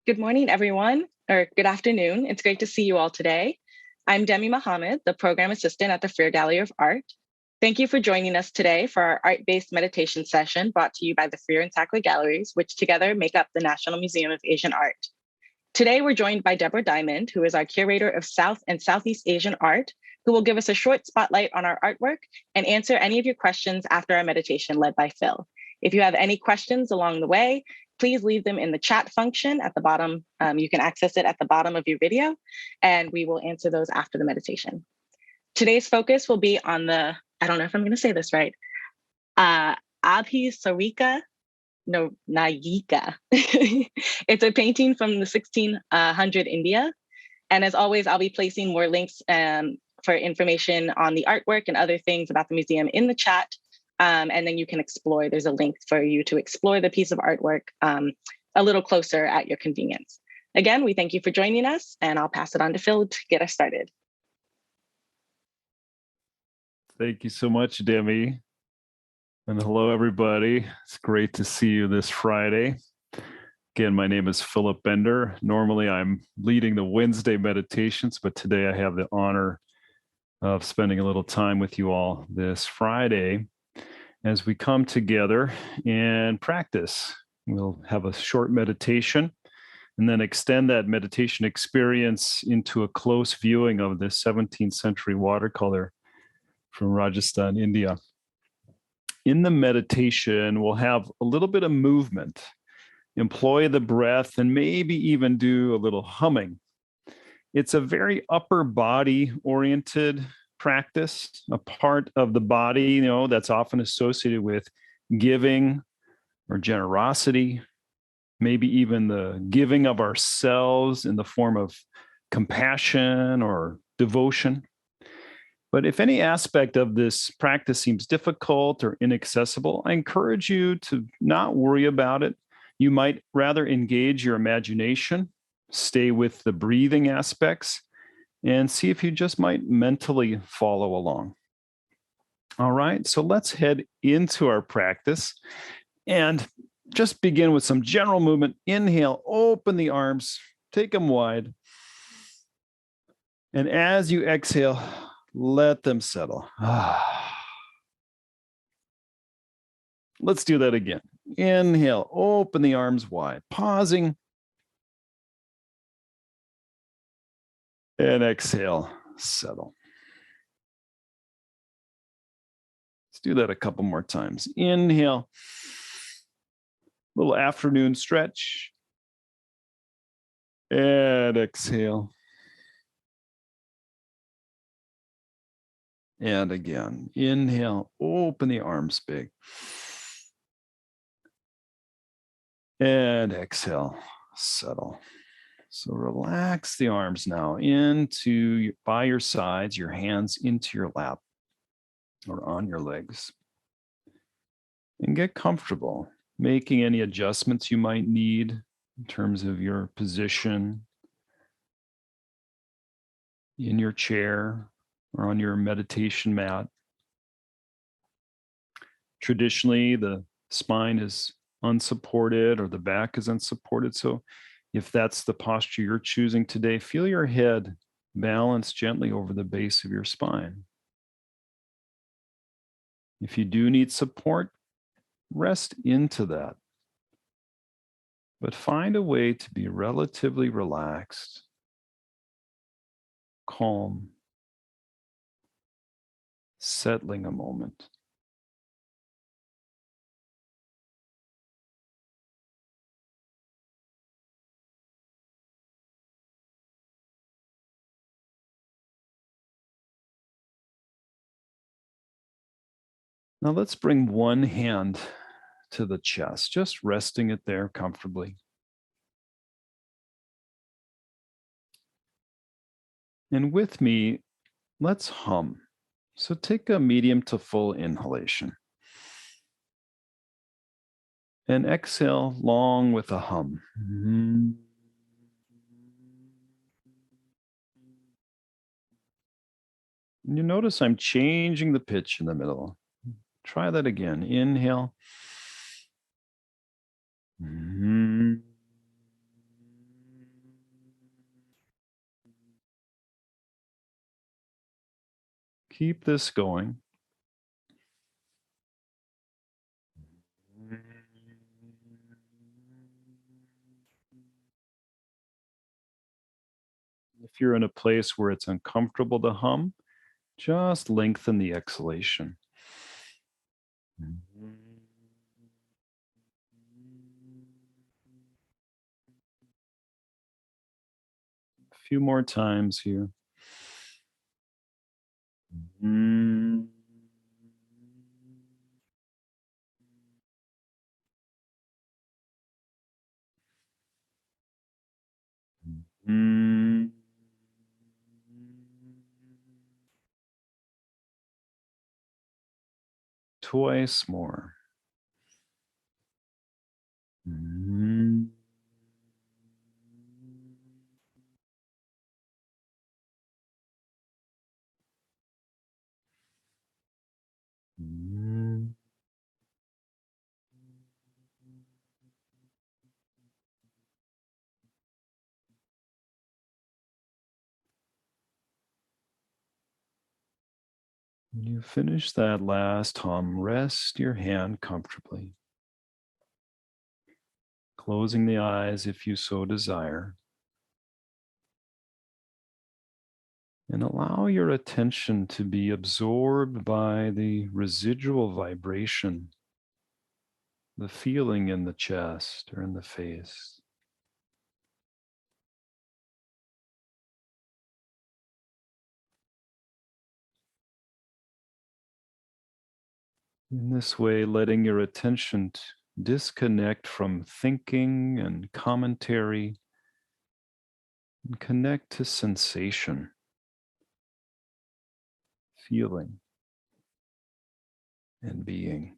Good morning, everyone, or good afternoon. It's great to see you all today. I'm Demi Mohammed, the Program Assistant at the Freer Gallery of Art. Thank you for joining us today for our art-based meditation session brought to you by the Freer and Sackler Galleries, which together make up the National Museum of Asian Art. Today, we're joined by Deborah Diamond, who is our curator of South and Southeast Asian art, who will give us a short spotlight on our artwork and answer any of your questions after our meditation led by Phil. If you have any questions along the way, please leave them in the chat function at the bottom. You can access it at the bottom of your video, and we will answer those after the meditation. Today's focus will be on the, I don't know if I'm going to say this right, Abhisarika, no, Nayika. It's a painting from the 1600 India. And as always, I'll be placing more links for information on the artwork and other things about the museum in the chat. And then you can explore. There's a link for you to explore the piece of artwork a little closer at your convenience. Again, we thank you for joining us, and I'll pass it on to Phil to get us started. Thank you so much, Demi. And hello, everybody. It's great to see you this Friday. Again, my name is Philip Bender. Normally, I'm leading the Wednesday meditations, but today I have the honor of spending a little time with you all this Friday as we come together and practice. We'll have a short meditation and then extend that meditation experience into a close viewing of the 17th century watercolor from Rajasthan, India. In the meditation, we'll have a little bit of movement, employ the breath, and maybe even do a little humming. It's a very upper body oriented practice, a part of the body, that's often associated with giving or generosity, maybe even the giving of ourselves in the form of compassion or devotion. But if any aspect of this practice seems difficult or inaccessible, I encourage you to not worry about it. You might rather engage your imagination, stay with the breathing aspects, and see if you just might mentally follow along. All right, so let's head into our practice and just begin with some general movement. Inhale, open the arms, take them wide. And as you exhale, let them settle. Let's do that again. Inhale, open the arms wide, pausing. And exhale, settle. Let's do that a couple more times. Inhale, little afternoon stretch. And exhale. And again, inhale, open the arms big. And exhale, settle. So relax the arms now by your sides, your hands into your lap or on your legs. And get comfortable, making any adjustments you might need in terms of your position in your chair or on your meditation mat. Traditionally, the spine is unsupported or the back is unsupported. So if that's the posture you're choosing today, feel your head balance gently over the base of your spine. If you do need support, rest into that. But find a way to be relatively relaxed, calm, settling a moment. Now let's bring one hand to the chest, just resting it there comfortably. And with me, let's hum. So take a medium to full inhalation. And exhale long with a hum. And you notice I'm changing the pitch in the middle. Try that again. Inhale. Keep this going. If you're in a place where it's uncomfortable to hum, just lengthen the exhalation. A few more times here. Twice more. When you finish that last hum, rest your hand comfortably, closing the eyes if you so desire, and allow your attention to be absorbed by the residual vibration, the feeling in the chest or in the face. In this way, letting your attention disconnect from thinking and commentary and connect to sensation, feeling, and being.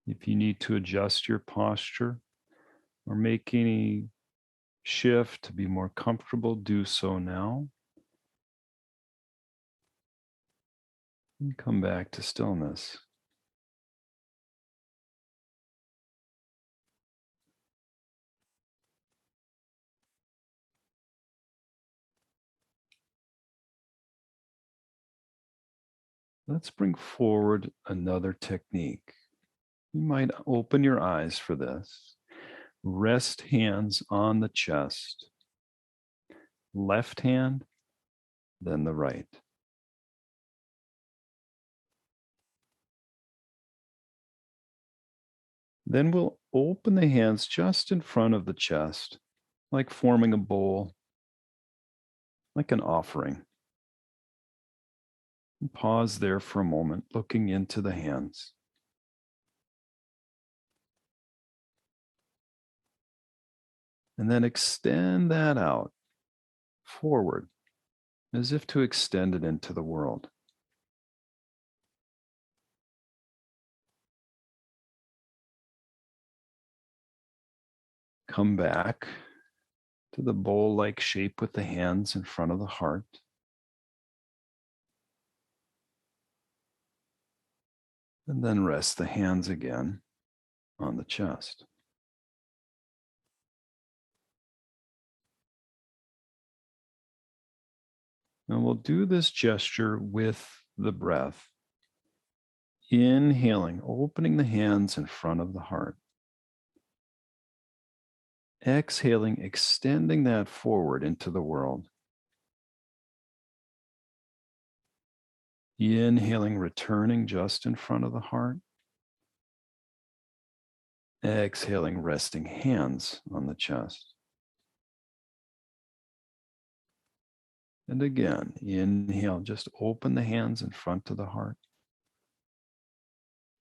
If you need to adjust your posture or make any shift to be more comfortable, do so now. And come back to stillness. Let's bring forward another technique. You might open your eyes for this. Rest hands on the chest. Left hand, then the right. Then we'll open the hands just in front of the chest, like forming a bowl, like an offering. And pause there for a moment, looking into the hands. And then extend that out forward, as if to extend it into the world. Come back to the bowl-like shape with the hands in front of the heart. And then rest the hands again on the chest. And we'll do this gesture with the breath. Inhaling, opening the hands in front of the heart. Exhaling, extending that forward into the world. Inhaling, returning just in front of the heart. Exhaling, resting hands on the chest. And again, inhale, just open the hands in front of the heart.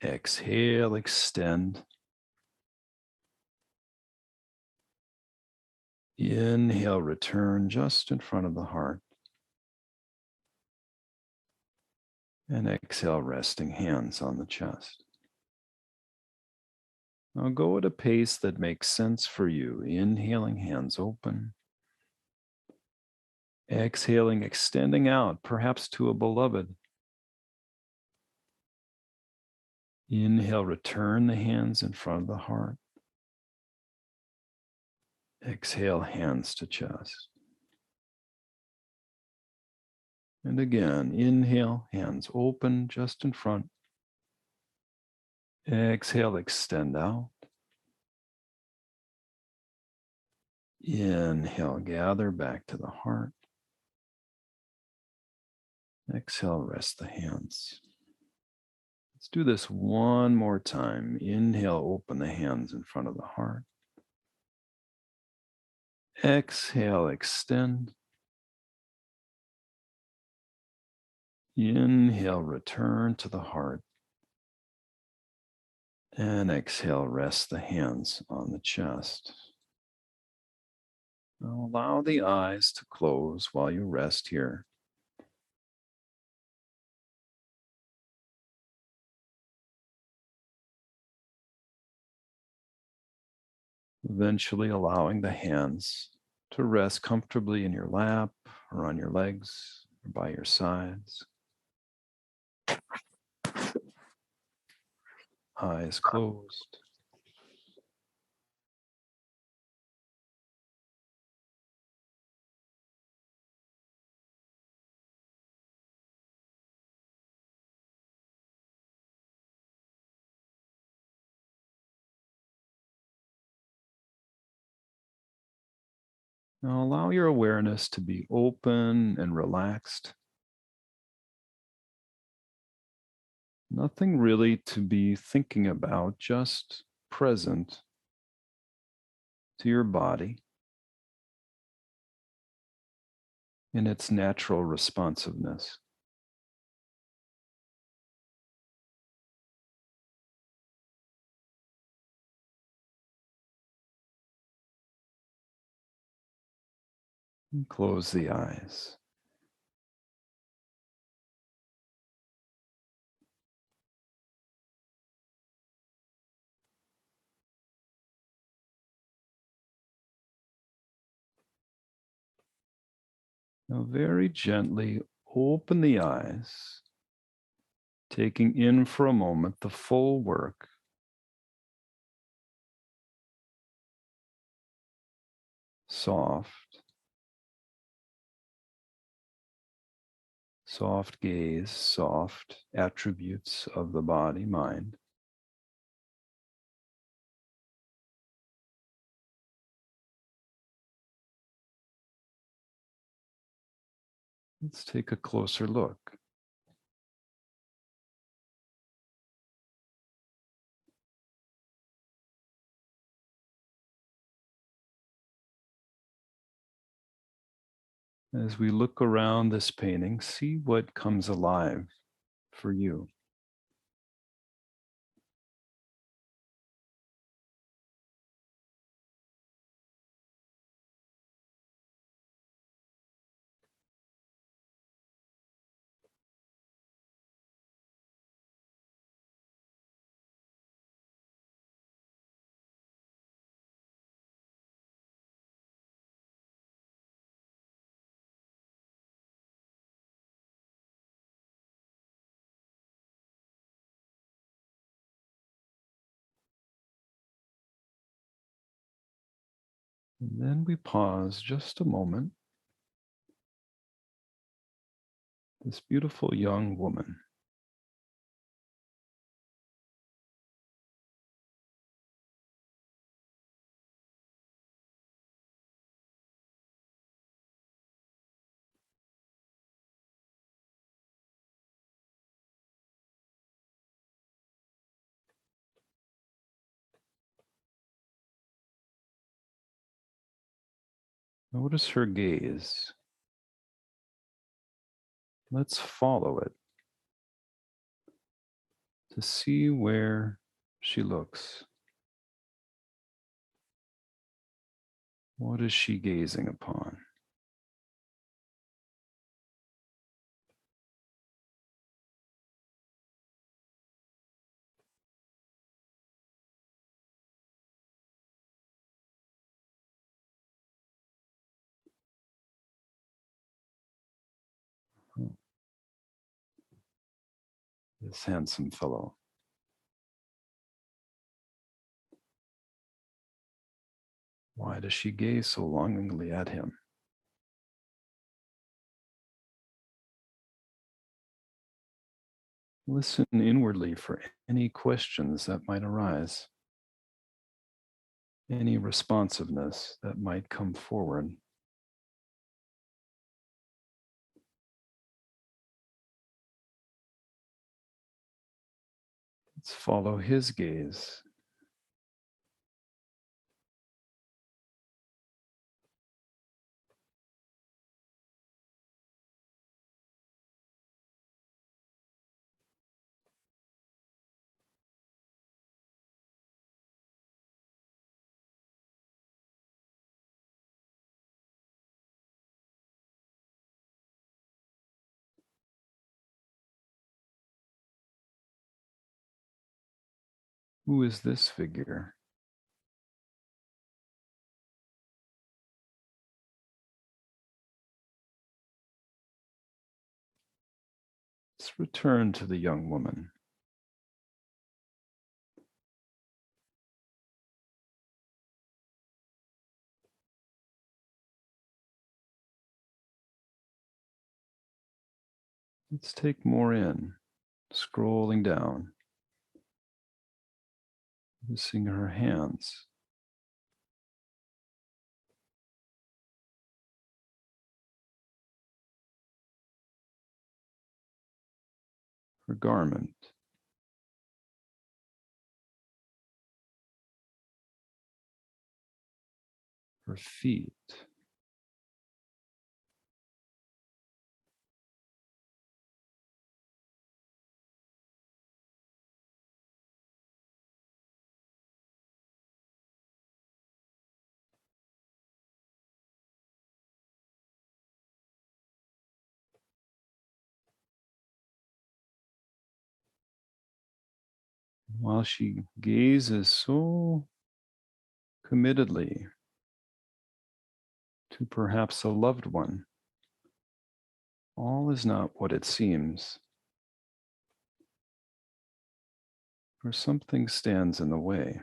Exhale, extend. Inhale, return just in front of the heart. And exhale, resting hands on the chest. Now go at a pace that makes sense for you. Inhaling, hands open. Exhaling, extending out, perhaps to a beloved. Inhale, return the hands in front of the heart. Exhale, hands to chest. And again, inhale, hands open just in front. Exhale, extend out. Inhale, gather back to the heart. Exhale, rest the hands. Let's do this one more time. Inhale, open the hands in front of the heart. Exhale, extend. Inhale, return to the heart. And exhale, rest the hands on the chest. Now allow the eyes to close while you rest here. Eventually allowing the hands to rest comfortably in your lap or on your legs or by your sides. Eyes closed. Now allow your awareness to be open and relaxed. Nothing really to be thinking about, just present to your body in its natural responsiveness. And close the eyes. Now, very gently open the eyes, taking in for a moment the full work. Soft gaze, soft attributes of the body, mind. Let's take a closer look. As we look around this painting, see what comes alive for you. And then we pause just a moment. This beautiful young woman. Notice her gaze. Let's follow it to see where she looks. What is she gazing upon? this handsome fellow. Why does she gaze so longingly at him? Listen inwardly for any questions that might arise, any responsiveness that might come forward. Let's follow his gaze. Who is this figure? Let's return to the young woman. Let's take more in, scrolling down, noticing her hands, her garment, her feet, while she gazes so committedly to perhaps a loved one. All is not what it seems, for something stands in the way.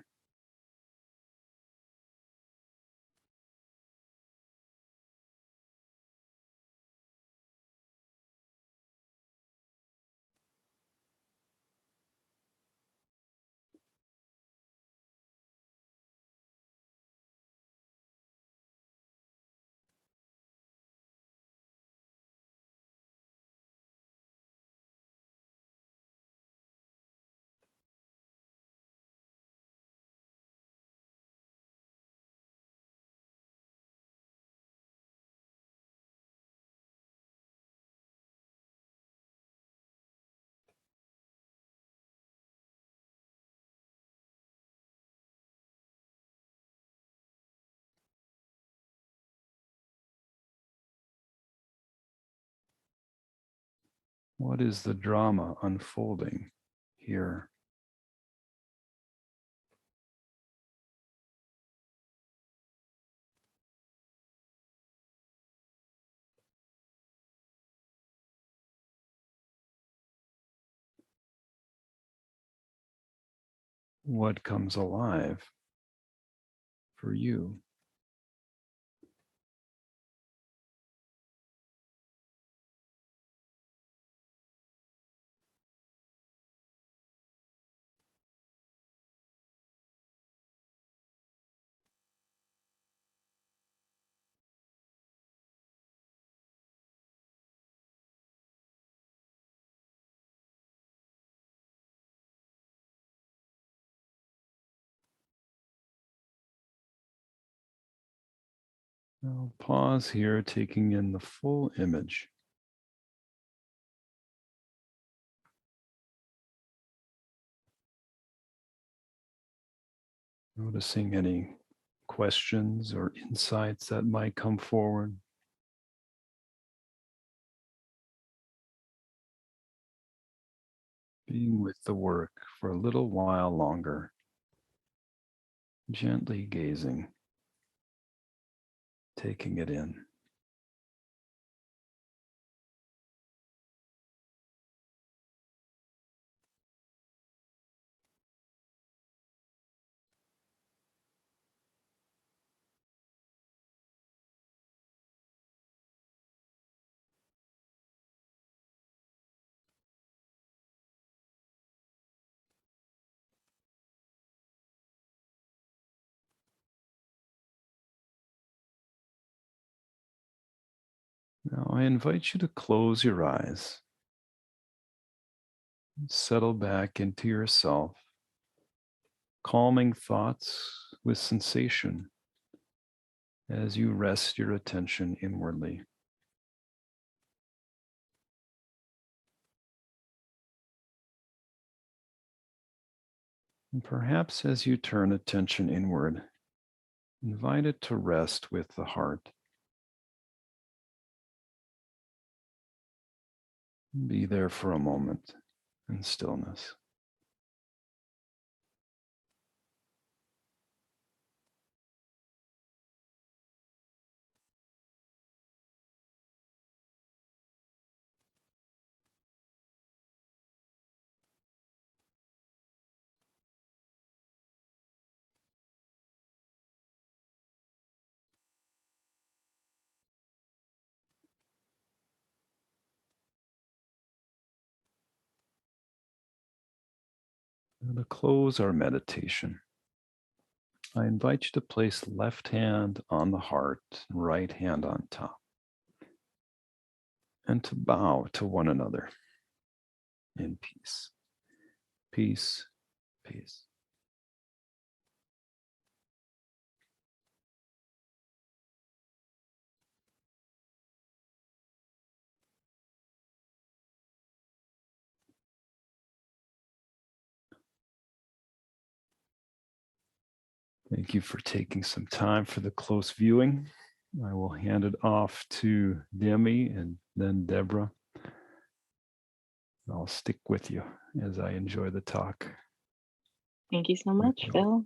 What is the drama unfolding here? What comes alive for you? Now pause here, taking in the full image. Noticing any questions or insights that might come forward. Being with the work for a little while longer, gently gazing, taking it in. Now I invite you to close your eyes and settle back into yourself, calming thoughts with sensation as you rest your attention inwardly. And perhaps as you turn attention inward, invite it to rest with the heart. Be there for a moment in stillness. Now, to close our meditation, I invite you to place left hand on the heart, right hand on top, and to bow to one another in peace. Peace, peace. Thank you for taking some time for the close viewing. I will hand it off to Demi and then Deborah. I'll stick with you as I enjoy the talk. Thank you so much, Phil.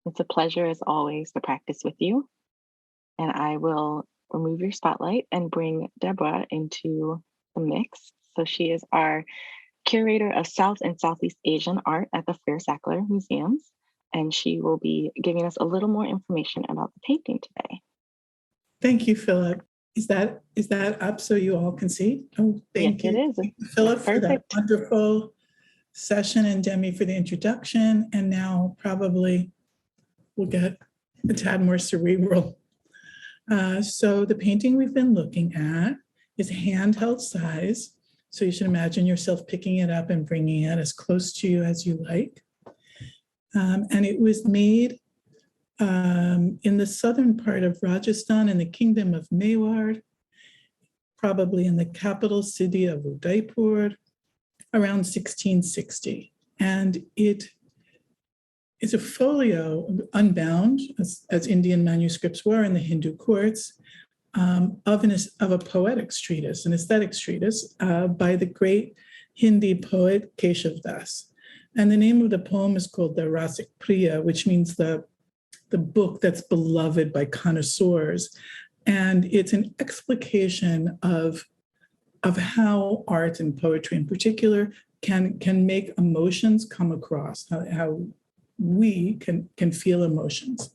It's a pleasure, as always, to practice with you. And I will remove your spotlight and bring Deborah into the mix. So she is our curator of South and Southeast Asian art at the Freer-Sackler Museums. And she will be giving us a little more information about the painting today. Thank you, Philip. Is that up so you all can see? Oh, thank you. Yes, it is. Thank you, Philip, for that Perfect. wonderful session, and Demi for the introduction. And now probably we'll get a tad more cerebral. So the painting we've been looking at is handheld size. So you should imagine yourself picking it up and bringing it as close to you as you like. And it was made in the southern part of Rajasthan in the kingdom of Mewar, probably in the capital city of Udaipur, around 1660. And it is a folio, unbound, as Indian manuscripts were in the Hindu courts, of a poetics treatise, an aesthetics treatise by the great Hindi poet Keshav Das. And the name of the poem is called the Rasik Priya, which means the book that's beloved by connoisseurs. And it's an explication of how art and poetry in particular can make emotions come across, how we can feel emotions.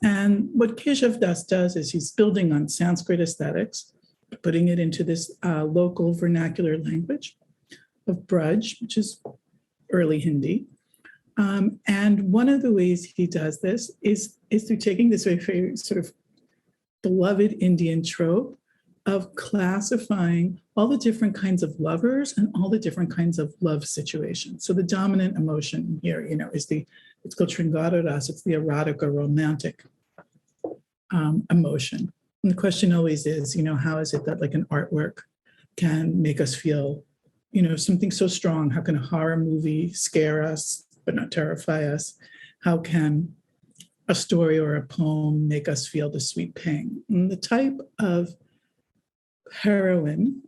And what Keshav Das does is he's building on Sanskrit aesthetics, putting it into this local vernacular language of Braj, which is early Hindi. And one of the ways he does this is through taking this very sort of beloved Indian trope of classifying all the different kinds of lovers and all the different kinds of love situations. So the dominant emotion here, is it's called Sringara Ras, it's the erotic or romantic emotion. And the question always is, how is it that like an artwork can make us feel, something so strong? How can a horror movie scare us but not terrify us? How can a story or a poem make us feel the sweet pang? And the type of heroine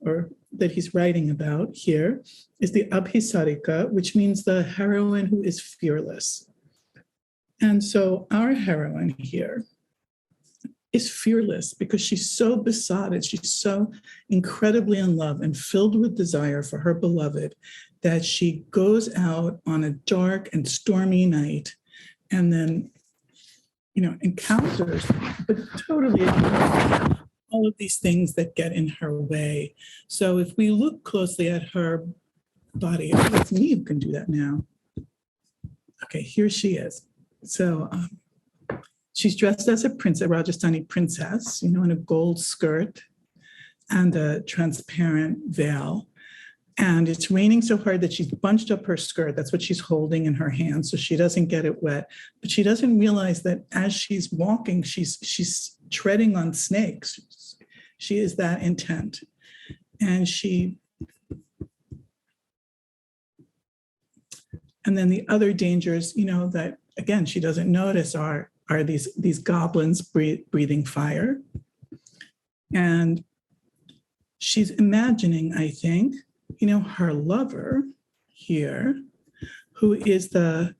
that he's writing about here is the Abhisarika, which means the heroine who is fearless. And so our heroine here is fearless because she's so besotted, she's so incredibly in love and filled with desire for her beloved that she goes out on a dark and stormy night and then, encounters, but totally ignores all of these things that get in her way. So if we look closely at her body, it's me who can do that now. Okay, here she is. So she's dressed as a princess, a Rajasthani princess, in a gold skirt and a transparent veil. And it's raining so hard that she's bunched up her skirt. That's what she's holding in her hand, so she doesn't get it wet. But she doesn't realize that as she's walking, she's treading on snakes. She is that intent. And then the other dangers, that again, she doesn't notice are these goblins breathing fire. And she's imagining, I think, her lover here, who is the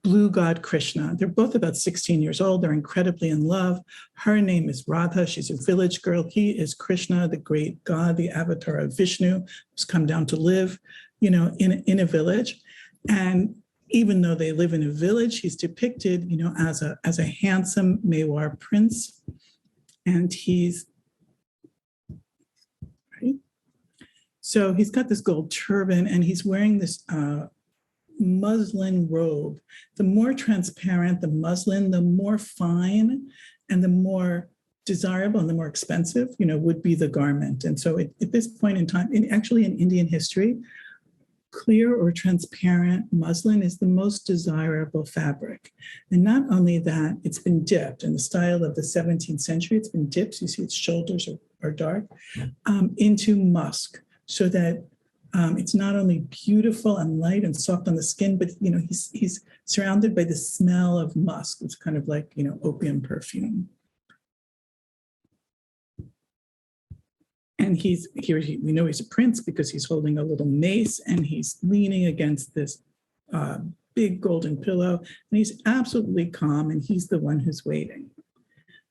blue god Krishna. They're both about 16 years old. They're incredibly in love. Her name is Radha. She's a village girl. He is Krishna, the great god, the avatar of Vishnu, who's come down to live, in a village. And even though they live in a village, he's depicted, as a handsome Mewar prince. And he's So he's got this gold turban and he's wearing this muslin robe. The more transparent the muslin, the more fine and the more desirable and the more expensive, would be the garment. And so at this point in time, actually in Indian history, clear or transparent muslin is the most desirable fabric. And not only that, it's been dipped in the style of the 17th century, it's been dipped, you see its shoulders are dark, into musk. So that it's not only beautiful and light and soft on the skin, but he's surrounded by the smell of musk. It's kind of like opium perfume. And we know he's a prince because he's holding a little mace and he's leaning against this big golden pillow, and he's absolutely calm, and he's the one who's waiting.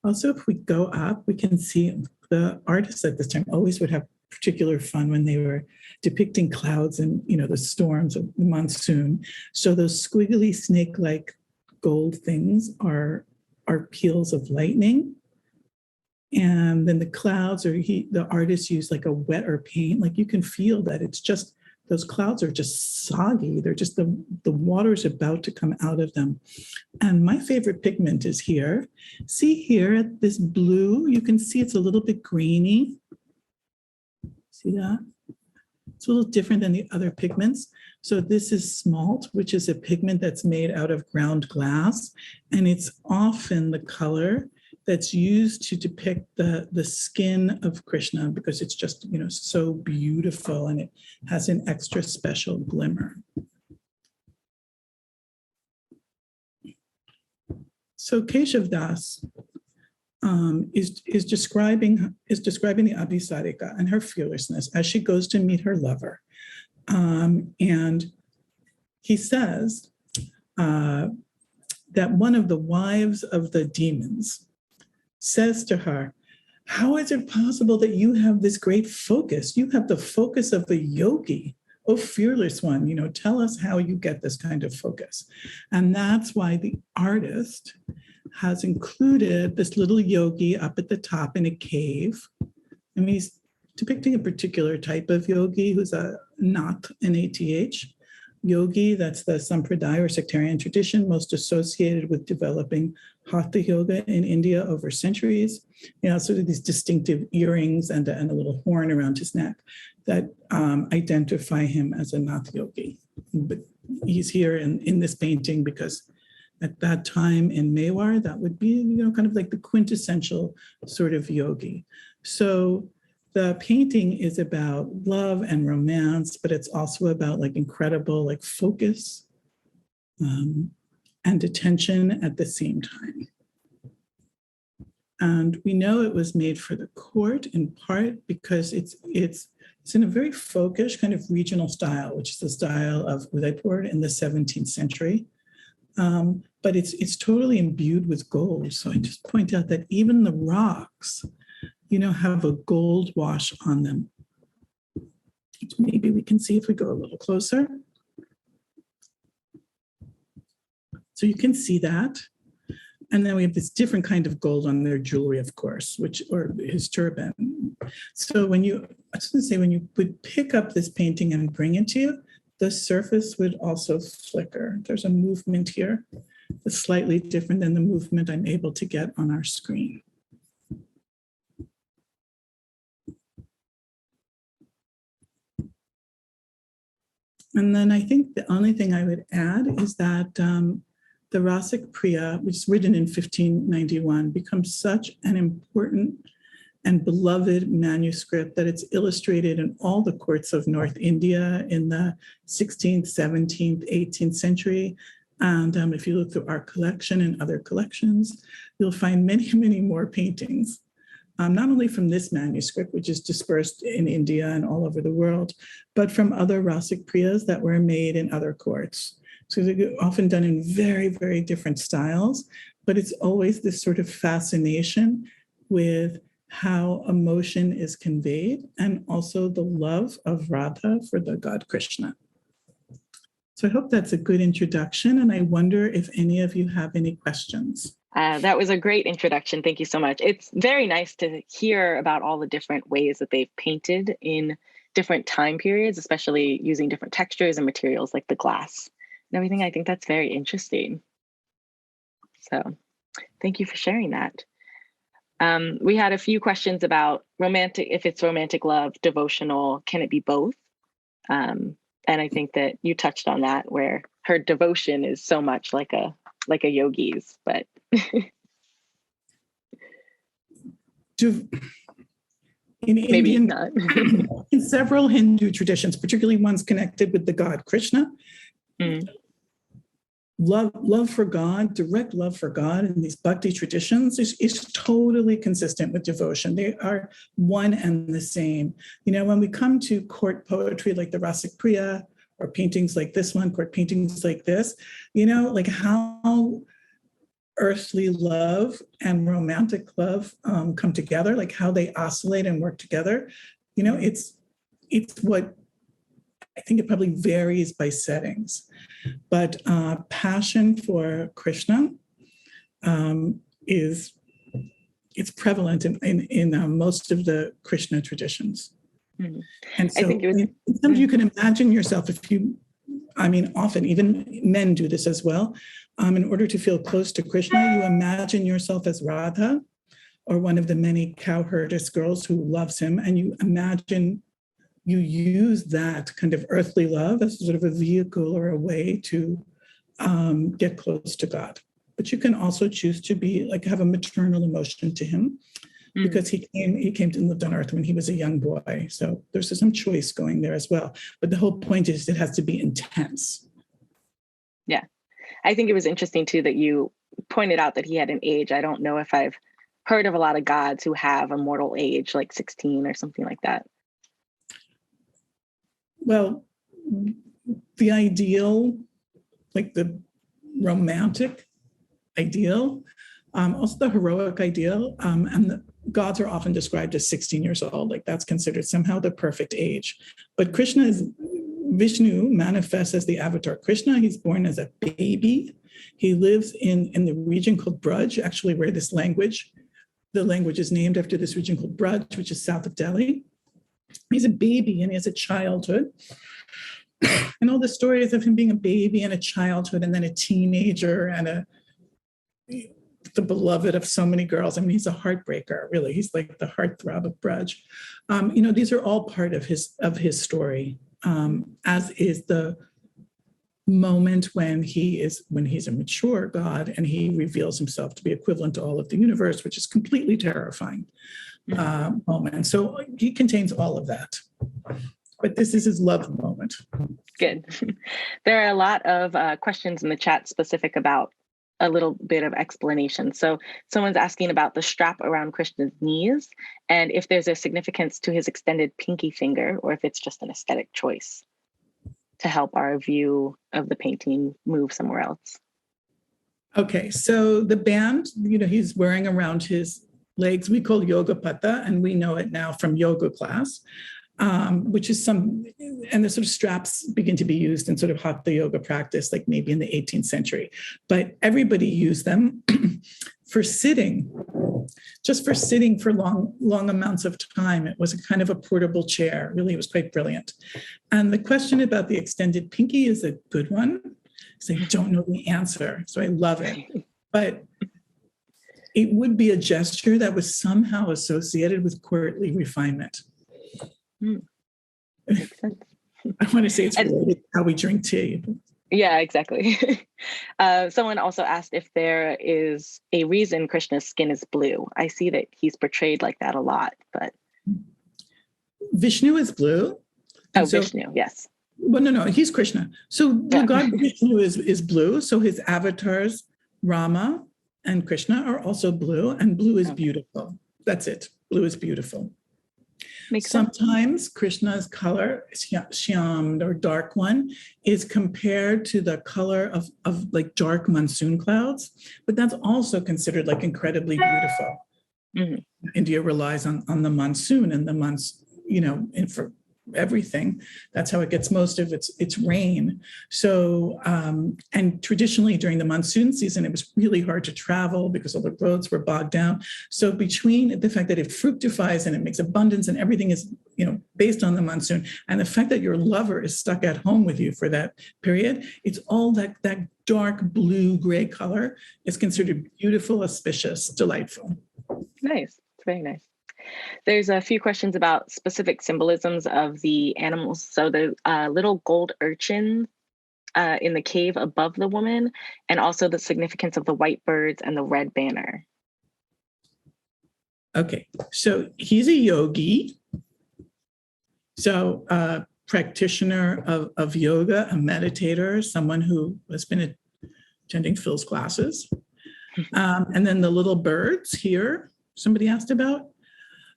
Also, if we go up, we can see the artists at this time always would have particular fun when they were depicting clouds and the storms of the monsoon. So those squiggly snake-like gold things are peals of lightning. And then the clouds the artist used like a wet or paint, like you can feel that it's just, those clouds are just soggy. They're just, the water's about to come out of them. And my favorite pigment is here. See here at this blue, you can see it's a little bit grainy. See that? It's a little different than the other pigments. So this is smalt, which is a pigment that's made out of ground glass. And it's often the color that's used to depict the skin of Krishna because it's just, so beautiful and it has an extra special glimmer. So Keshav Das is describing the Abhisarika and her fearlessness as she goes to meet her lover. And he says that one of the wives of the demons says to her, "How is it possible that you have this great focus? You have the focus of a yogi. Oh, fearless one, tell us how you get this kind of focus." And that's why the artist has included this little yogi up at the top in a cave. And he's depicting a particular type of yogi who's a Nath, N-A-T-H yogi. That's the Sampradaya or sectarian tradition most associated with developing Hatha yoga in India over centuries. Sort of these distinctive earrings and a little horn around his neck that identify him as a Nath yogi. But he's here in this painting because at that time in Mewar, that would be, kind of like the quintessential sort of yogi. So the painting is about love and romance, but it's also about like incredible like focus and attention at the same time. And we know it was made for the court in part because it's in a very focused kind of regional style, which is the style of Udaipur in the 17th century. But it's totally imbued with gold. So I just point out that even the rocks, have a gold wash on them. Maybe we can see if we go a little closer. So you can see that. And then we have this different kind of gold on their jewelry, of course, or his turban. So when you would pick up this painting and bring it to you, the surface would also flicker. There's a movement here that's slightly different than the movement I'm able to get on our screen. And then I think the only thing I would add is that the Rasik Priya, which is written in 1591, becomes such an important and beloved manuscript that it's illustrated in all the courts of North India in the 16th, 17th, 18th century. And if you look through our collection and other collections, you'll find many, many more paintings, not only from this manuscript, which is dispersed in India and all over the world, but from other Rasik Priyas that were made in other courts. So they're often done in very, very different styles, but it's always this sort of fascination with how emotion is conveyed and also the love of Radha for the god Krishna. So I hope that's a good introduction, and I wonder if any of you have any questions. That was a great introduction. Thank you so much. It's very nice to hear about all the different ways that they've painted in different time periods, especially using different textures and materials like the glass and everything. I think that's very interesting. So thank you for sharing that. We had a few questions about romantic, if it's romantic love, devotional, can it be both? And I think that you touched on that, where her devotion is so much like a yogi's, but in maybe Indian, not. in several Hindu traditions, particularly ones connected with the god Krishna, love for God, direct love for God in these bhakti traditions is totally consistent with devotion. They are one and the same. You know, when we come to court poetry like the Rasik Priya or paintings like this one, court paintings like this, you know, like how earthly love and romantic love come together, like how they oscillate and work together. You know, it's what I think it probably varies by settings, but passion for Krishna it's prevalent in most of the Krishna traditions. Mm-hmm. And so I think sometimes you can imagine yourself often even men do this as well. In order to feel close to Krishna, you imagine yourself as Radha or one of the many cowherdess girls who loves him, and you imagine you use that kind of earthly love as sort of a vehicle or a way to get close to God. But you can also choose to have a maternal emotion to him, because he came and lived on earth when he was a young boy. So there's some choice going there as well. But the whole point is it has to be intense. Yeah. I think it was interesting too that you pointed out that he had an age. I don't know if I've heard of a lot of gods who have a mortal age, like 16 or something like that. Well, the ideal, like the romantic ideal, also the heroic ideal, and the gods are often described as 16 years old, like that's considered somehow the perfect age. But Vishnu manifests as the avatar Krishna. He's born as a baby. He lives in the region called Braj, actually where the language is named after this region called Braj, which is south of Delhi. He's a baby and he has a childhood. And all the stories of him being a baby and a childhood and then a teenager and the beloved of so many girls. I mean, he's a heartbreaker, really. He's like the heartthrob of Braj. These are all part of his story, as is the moment when he's a mature God and he reveals himself to be equivalent to all of the universe, which is completely terrifying moment. So he contains all of that. But this is his love moment. Good. There are a lot of questions in the chat specific about a little bit of explanation. So someone's asking about the strap around Krishna's knees and if there's a significance to his extended pinky finger or if it's just an aesthetic choice to help our view of the painting move somewhere else. Okay, so the band, he's wearing around his legs, we call Yogapatta, and we know it now from yoga class, which is and the sort of straps begin to be used in sort of hatha yoga practice, like maybe in the 18th century. But everybody used them for sitting, just for sitting for long amounts of time. It was a kind of a portable chair. Really, it was quite brilliant. And the question about the extended pinky is a good one, because I don't know the answer, so I love it. But it would be a gesture that was somehow associated with courtly refinement. Makes sense. I want to say it's related to how we drink tea. Yeah, exactly. Someone also asked if there is a reason Krishna's skin is blue. I see that he's portrayed like that a lot, but. Vishnu is blue. Oh, so, Vishnu, yes. Well, no, he's Krishna. So the god Vishnu is blue. So his avatars, Rama and Krishna, are also blue, and blue is beautiful. That's it. Blue is beautiful. Sometimes Krishna's color, shyam or dark one, is compared to the color of like dark monsoon clouds, but that's also considered like incredibly beautiful. Mm-hmm. India relies on the monsoon and the months, and for everything. That's how it gets most of its rain. So, and traditionally during the monsoon season, it was really hard to travel because all the roads were bogged down. So between the fact that it fructifies and it makes abundance and everything is, based on the monsoon, and the fact that your lover is stuck at home with you for that period, it's all that dark blue gray color is considered beautiful, auspicious, delightful. Nice. It's very nice. There's a few questions about specific symbolisms of the animals. So the little gold urchin in the cave above the woman, and also the significance of the white birds and the red banner. Okay, so he's a yogi. So a practitioner of yoga, a meditator, someone who has been attending Phil's classes. And then the little birds here, somebody asked about.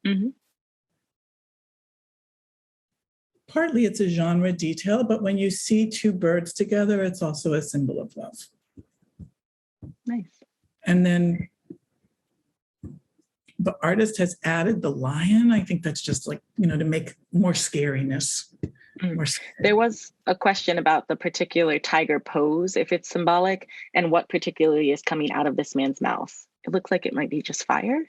Mm-hmm. Partly it's a genre detail, but when you see two birds together, it's also a symbol of love. Nice. And then the artist has added the lion. I think that's just like, to make more scariness. There was a question about the particular tiger pose, if it's symbolic, and what particularly is coming out of this man's mouth. It looks like it might be just fire.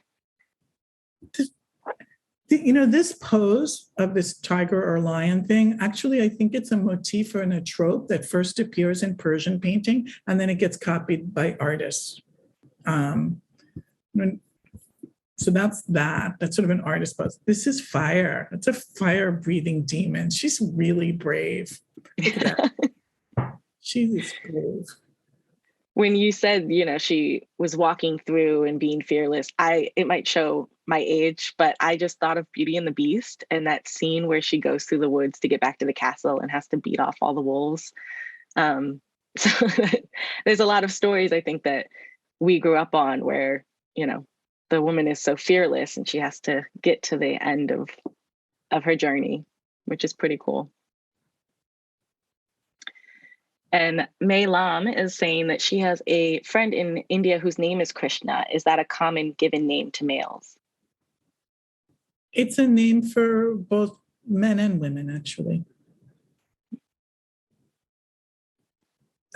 This pose of this tiger or lion thing, actually, I think it's a motif and a trope that first appears in Persian painting, and then it gets copied by artists. So that's sort of an artist pose. This is fire. It's a fire-breathing demon. She's really brave. Look at that. She is brave. When you said, she was walking through and being fearless, it might show my age, but I just thought of Beauty and the Beast and that scene where she goes through the woods to get back to the castle and has to beat off all the wolves. So there's a lot of stories, I think, that we grew up on where, the woman is so fearless and she has to get to the end of her journey, which is pretty cool. And May Lam is saying that she has a friend in India whose name is Krishna. Is that a common given name to males? It's a name for both men and women, actually.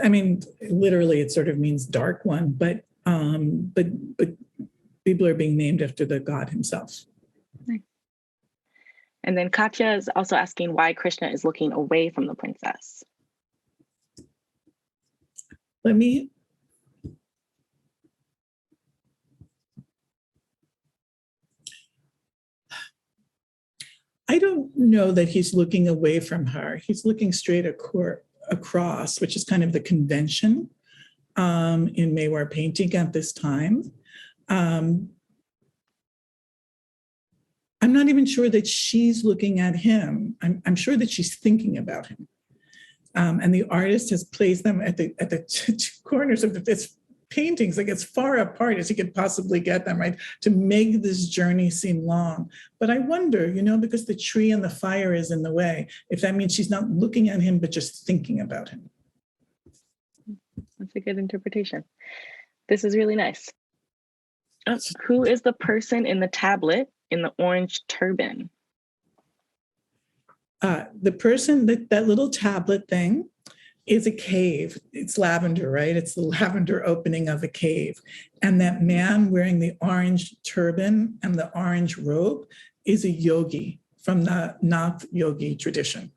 I mean, literally, it sort of means dark one, but people are being named after the god himself. And then Katya is also asking why Krishna is looking away from the princess. I don't know that he's looking away from her. He's looking straight across, which is kind of the convention in Mewar painting at this time. I'm not even sure that she's looking at him. I'm sure that she's thinking about him. And the artist has placed them at the two corners of this paintings, like as far apart as he could possibly get them, right, to make this journey seem long. But I wonder, because the tree and the fire is in the way, if that means she's not looking at him, but just thinking about him. That's a good interpretation. This is really nice. Oh, who is the person in the tablet in the orange turban? The person, that little tablet thing, is a cave. It's lavender, right? It's the lavender opening of a cave. And that man wearing the orange turban and the orange robe is a yogi from the Nath yogi tradition.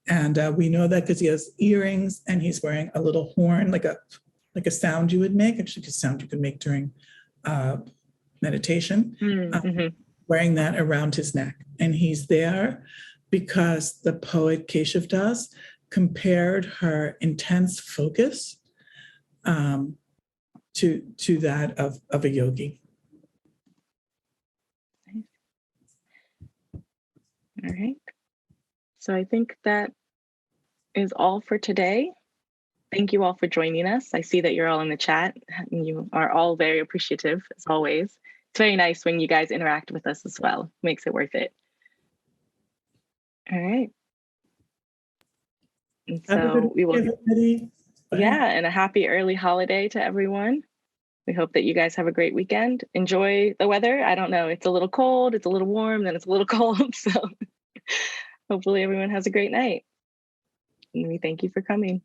And we know that because he has earrings and he's wearing a little horn, like a sound you would make, actually a sound you could make during meditation, wearing that around his neck. And he's there because the poet Keshav Das compared her intense focus to that of a yogi. All right. So I think that is all for today. Thank you all for joining us. I see that you're all in the chat and you are all very appreciative as always. It's very nice when you guys interact with us as well. Makes it worth it. All right. And Have a good so we week, will, everybody. Bye. yeah, and a happy early holiday to everyone. We hope that you guys have a great weekend. Enjoy the weather. I don't know, it's a little cold, it's a little warm, then it's a little cold. So hopefully everyone has a great night. And we thank you for coming.